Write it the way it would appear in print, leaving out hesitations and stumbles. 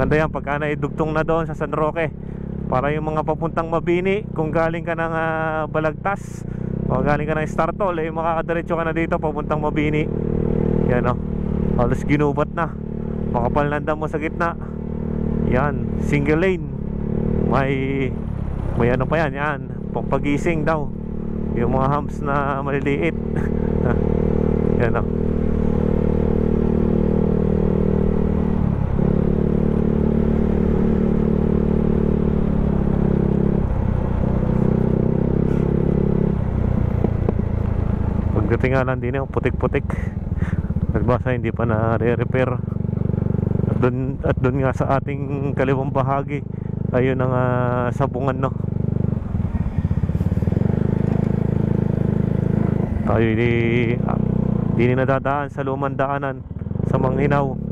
Maganda yan pagka naidugtong na doon sa San Roque, para yung mga papuntang Mabini, kung galing ka ng Balagtas o galing ka ng Startol, makakadiretso ka na dito papuntang Mabini. Yan o, halos ginubat na, makapal ng damo sa gitna. Yan, single lane. May ano pa yan, yan pagising daw yung mga humps na maliliit. Yan o. Pagdating nga lang din yung putik-putik, nagbasa hindi pa na-repair. At doon nga sa ating kaliwang bahagi, ayun ang sabungan, no. Tayo di nadadaan sa lumang daanan sa Manghinaw.